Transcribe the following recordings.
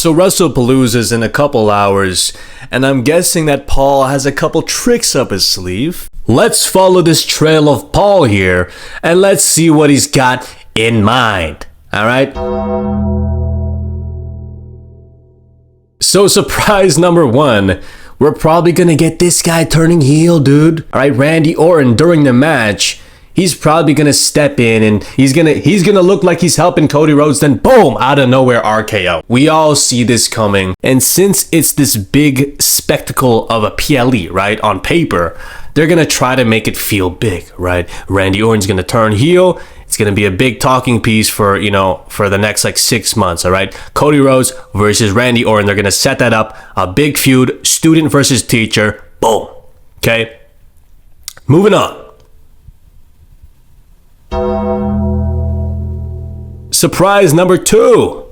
So WrestlePalooza is in a couple hours, and I'm guessing that Paul has a couple tricks up his sleeve. Let's follow this trail of Paul here, and let's see what he's got in mind. Alright? So surprise number one, we're probably gonna get this guy turning heel, dude. Alright, Randy Orton during the match, he's probably gonna step in and he's gonna look like he's helping Cody Rhodes, then boom, out of nowhere RKO. We all see this coming, and since it's this big spectacle of a PLE, right, on paper, they're gonna try to make it feel big, right? Randy Orton's gonna turn heel. It's gonna be a big talking piece for, for the next like 6 months, all right? Cody Rhodes versus Randy Orton. They're gonna set that up, a big feud, student versus teacher, boom. Okay, moving on. Surprise number two.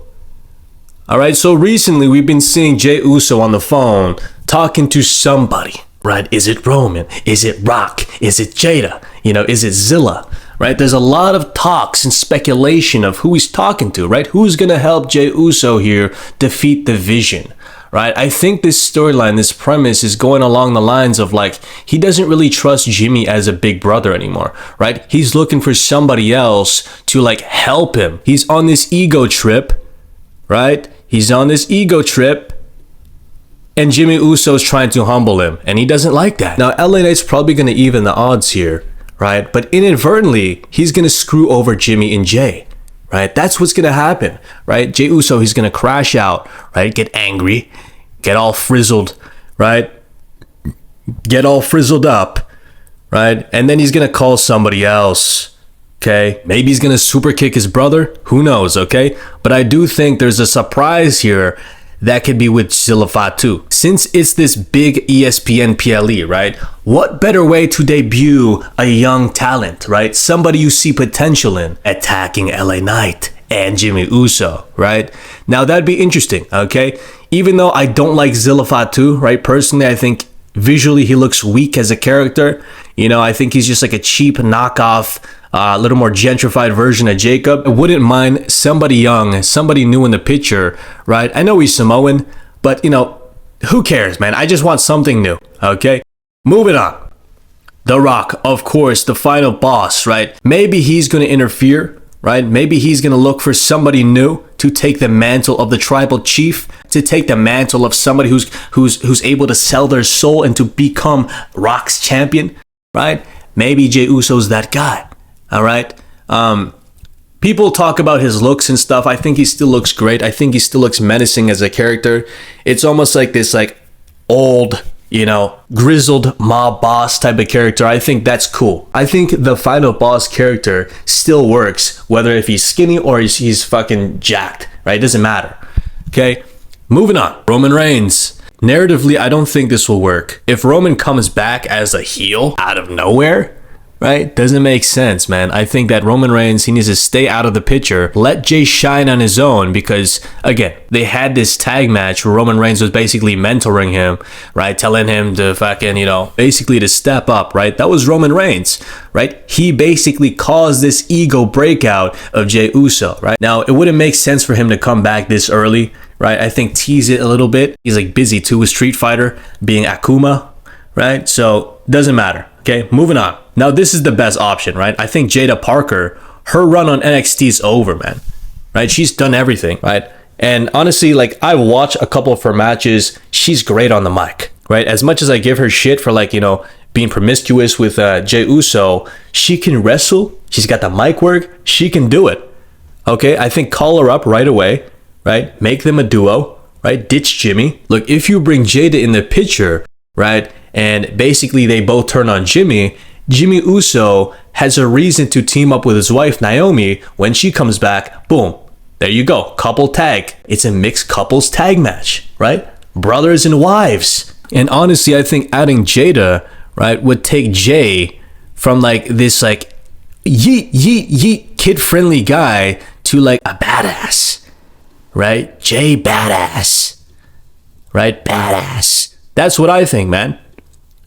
All right, so recently we've been seeing Jey Uso on the phone talking to somebody, right? Is it Roman? Is it Rock? Is it Jada? Is it Zilla? Right? There's a lot of talks and speculation of who he's talking to, right? Who's gonna help Jey Uso here defeat the Vision, right? I think this storyline, this premise is going along the lines of like, he doesn't really trust Jimmy as a big brother anymore, right? He's looking for somebody else to like help him. He's on this ego trip, right? He's on this ego trip, and Jimmy Uso's trying to humble him, and he doesn't like that. Now, LA Knight's probably gonna even the odds here, right? But inadvertently, he's gonna screw over Jimmy and Jey, right? That's what's gonna happen, right? Jey Uso, he's gonna crash out, right? Get angry, get all frizzled, right? Get all frizzled up, right? And then he's gonna call somebody else, okay? Maybe he's gonna super kick his brother, who knows, okay? But I do think there's a surprise here that could be with Zilla Fatu. Since it's this big ESPN PLE, right? What better way to debut a young talent, right? Somebody you see potential in, attacking LA Knight and Jimmy Uso, right? Now that'd be interesting, okay? Even though I don't like Zilla Fatu, right? Personally, I think visually he looks weak as a character. I think he's just like a cheap knockoff, a little more gentrified version of Jacob. I wouldn't mind somebody young, somebody new in the picture, right? I know he's Samoan, but who cares, man? I just want something new, okay? Moving on. The Rock, of course, the final boss, right? Maybe he's going to interfere, right? Maybe he's going to look for somebody new to take the mantle of the tribal chief, to take the mantle of somebody who's able to sell their soul and to become Rock's champion, right? Maybe Jey Uso's that guy. All right. People talk about his looks and stuff. I think he still looks great. I think he still looks menacing as a character. It's almost like this like old, grizzled mob boss type of character. I think that's cool. I think the final boss character still works, whether if he's skinny or he's fucking jacked, right? It doesn't matter. Okay. Moving on. Roman Reigns. Narratively, I don't think this will work. If Roman comes back as a heel out of nowhere, right? Doesn't make sense, man. I think that Roman Reigns, he needs to stay out of the picture. Let Jey shine on his own because, again, they had this tag match where Roman Reigns was basically mentoring him, right? Telling him to fucking, basically to step up, right? That was Roman Reigns, right? He basically caused this ego breakout of Jey Uso, right? Now, it wouldn't make sense for him to come back this early, right? I think tease it a little bit. He's like busy too with Street Fighter, being Akuma, right? So, doesn't matter. Okay, moving on. Now, this is the best option, right? I think Jada Parker, her run on NXT is over, man. Right? She's done everything, right? And honestly, like, I watched a couple of her matches. She's great on the mic, right? As much as I give her shit for, like, being promiscuous with Jey Uso, she can wrestle. She's got the mic work. She can do it. Okay, I think call her up right away, right? Make them a duo, right? Ditch Jimmy. Look, if you bring Jada in the picture, right? And basically they both turn on Jimmy Uso has a reason to team up with his wife Naomi when she comes back. Boom, there you go, couple tag. It's a mixed couples tag match, right? Brothers and wives. And honestly, I think adding Jada, right, would take Jey from like this like yeet kid friendly guy to like a badass, right? Jey badass, right? Badass. That's what I think, man.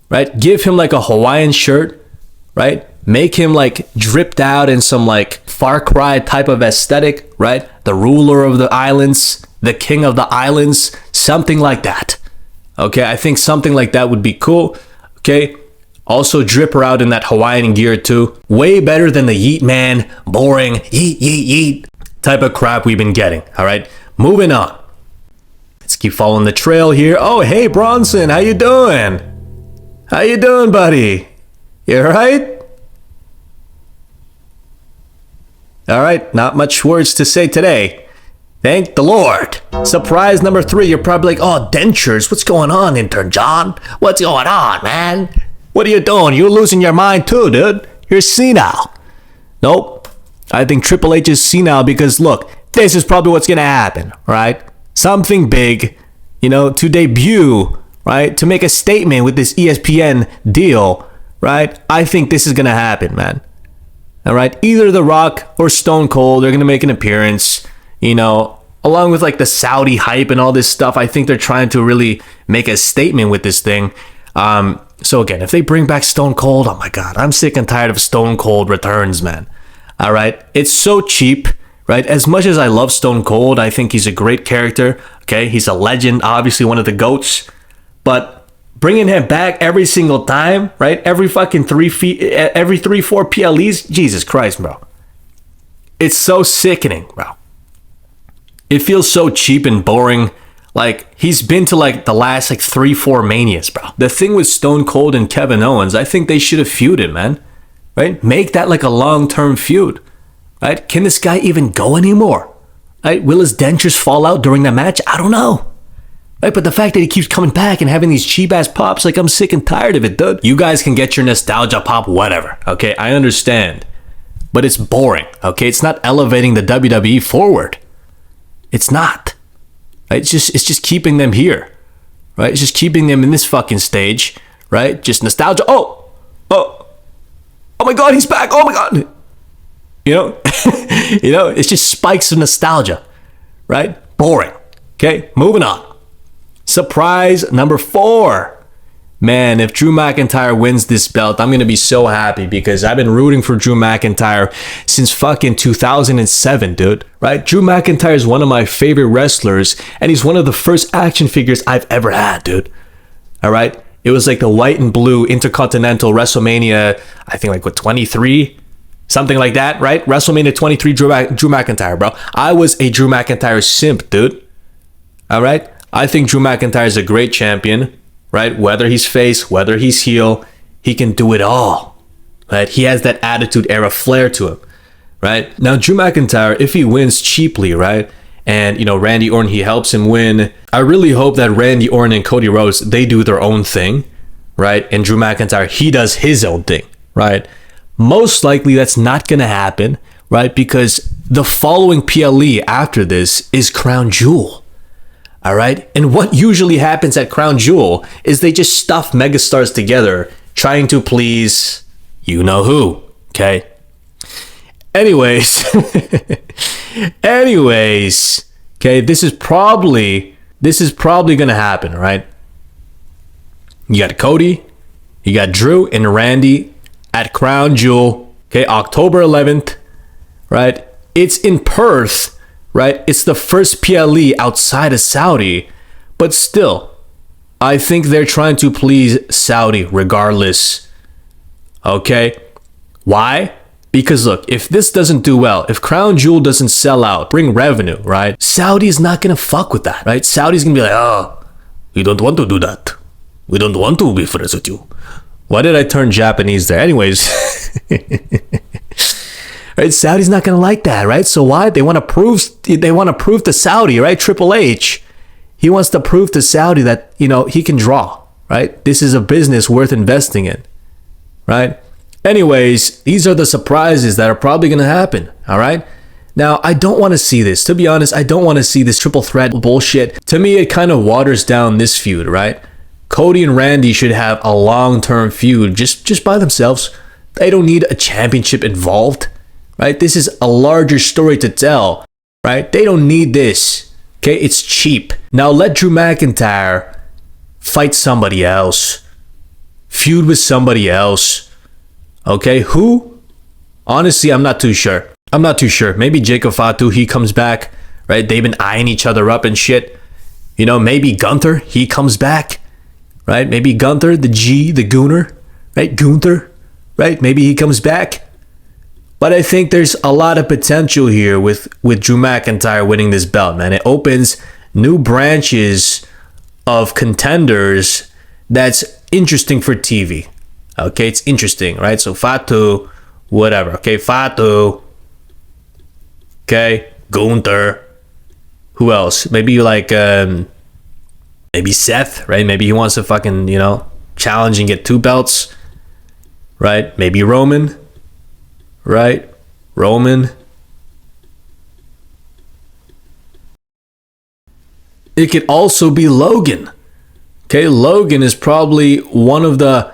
Right? Give him like a Hawaiian shirt, right? Make him like dripped out in some like Far Cry type of aesthetic, right? The ruler of the islands, the king of the islands, something like that. Okay, I think something like that would be cool. Okay, also drip her out in that Hawaiian gear too. Way better than the yeet man, boring, yeet, yeet, yeet type of crap we've been getting. All right, moving on. Let's keep following the trail here. Oh, hey, Bronson, how you doing? How you doing, buddy? You all right? All right, not much words to say today. Thank the Lord. Surprise number 3. You're probably like, oh, dentures. What's going on, Intern John? What's going on, man? What are you doing? You're losing your mind too, dude. You're senile. Nope. I think Triple H is senile because, look, this is probably what's going to happen, right? Something big, to debut, right? To make a statement with this ESPN deal, right? I think this is going to happen, man. All right? Either The Rock or Stone Cold are going to make an appearance, along with like the Saudi hype and all this stuff. I think they're trying to really make a statement with this thing. So again, if they bring back Stone Cold, oh my God, I'm sick and tired of Stone Cold returns, man. All right? It's so cheap, right? As much as I love Stone Cold, I think he's a great character. Okay? He's a legend, obviously one of the GOATs. But bringing him back every single time, right? Every fucking 3-4 PLEs, Jesus Christ, bro. It's so sickening, bro. It feels so cheap and boring. Like, he's been to like the last like 3-4 Manias, bro. The thing with Stone Cold and Kevin Owens, I think they should have feuded, man. Right? Make that like a long-term feud. Right? Can this guy even go anymore? Right? Will his dentures fall out during that match? I don't know. Right? But the fact that he keeps coming back and having these cheap-ass pops, like, I'm sick and tired of it, dude. You guys can get your nostalgia pop, whatever. Okay? I understand. But it's boring. Okay? It's not elevating the WWE forward. It's not. Right? It's just keeping them here. Right? It's just keeping them in this fucking stage. Right? Just nostalgia. Oh my God, he's back. Oh my God. It's just spikes of nostalgia. Right? Boring. Okay? Moving on. Surprise number 4. Man, if Drew McIntyre wins this belt, I'm going to be so happy because I've been rooting for Drew McIntyre since fucking 2007, dude. Right? Drew McIntyre is one of my favorite wrestlers, and he's one of the first action figures I've ever had, dude. All right? It was like the white and blue Intercontinental WrestleMania, I think like, 23? Something like that, right? WrestleMania 23, Drew McIntyre, bro. I was a Drew McIntyre simp, dude. All right? I think Drew McIntyre is a great champion. Right? Whether he's face, whether he's heel, he can do it all. Right? He has that Attitude Era flair to him. Right? Now, Drew McIntyre, if he wins cheaply, right? And, Randy Orton, he helps him win. I really hope that Randy Orton and Cody Rhodes, they do their own thing. Right? And Drew McIntyre, he does his own thing. Right? Most likely that's not going to happen. Right? Because the following PLE after this is Crown Jewel. All right. And what usually happens at Crown Jewel is they just stuff megastars together trying to please you know who. Okay. Anyways. Okay. This is probably going to happen. Right. You got Cody, you got Drew and Randy at Crown Jewel. Okay. October 11th. Right. It's in Perth. Right? It's the first PLE outside of Saudi, but still, I think they're trying to please Saudi regardless. Okay? Why? Because look, if this doesn't do well, if Crown Jewel doesn't sell out, bring revenue, right? Saudi's not gonna fuck with that, right? Saudi's gonna be like, oh, we don't want to do that. We don't want to be friends with you. Why did I turn Japanese there? Anyways. Right, Saudi's not gonna like that, right? So why? They want to prove to Saudi, right? Triple H, he wants to prove to Saudi that he can draw, right? This is a business worth investing in, right? Anyways, these are the surprises that are probably gonna happen. All right. Now, I don't want to see this. To be honest, I don't want to see this triple threat bullshit. To me, it kind of waters down this feud, right? Cody and Randy should have a long-term feud just by themselves. They don't need a championship involved. Right? This is a larger story to tell, right? They don't need this. Okay? It's cheap. Now let Drew McIntyre fight somebody else. Feud with somebody else. Okay? Who? Honestly, I'm not too sure. Maybe Jacob Fatu, he comes back, right? They've been eyeing each other up and shit. You know, maybe Gunther, he comes back, right? Maybe Gunther, the Gooner, right? Gunther, right? Maybe he comes back. But I think there's a lot of potential here with Drew McIntyre winning this belt, man. It opens new branches of contenders that's interesting for TV. Okay, it's interesting, right? So Fatu, whatever. Okay, Fatu. Okay, Gunther. Who else? Maybe like maybe Seth, right? Maybe he wants to fucking, you know, challenge and get 2 belts, right? Maybe Roman, right? Roman. It could also be Logan. Okay, Logan is probably one of the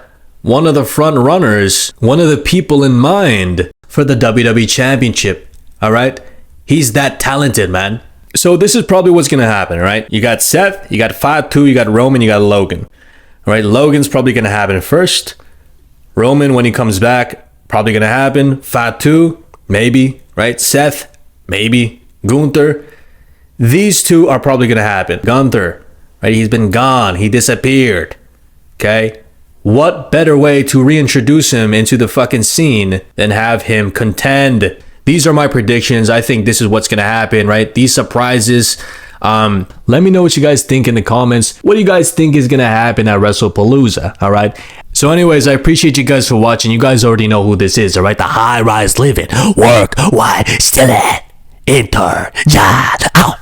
front runners, one of the people in mind for the WWE Championship. All right, he's that talented, man. So this is probably what's gonna happen, right? You got Seth, you got Fatu, you got Roman, you got Logan. All right, Logan's probably gonna happen first. Roman, when he comes back, probably gonna happen. Fatu, maybe, right? Seth, maybe. Gunther. These 2 are probably gonna happen. Gunther, right? He's been gone. He disappeared. Okay? What better way to reintroduce him into the fucking scene than have him contend? These are my predictions. I think this is what's going to happen, right? These surprises. Let me know what you guys think in the comments. What do you guys think is going to happen at WrestlePalooza? All right. So anyways, I appreciate you guys for watching. You guys already know who this is, all right? The high rise living, work, why, still at, intern, job, out.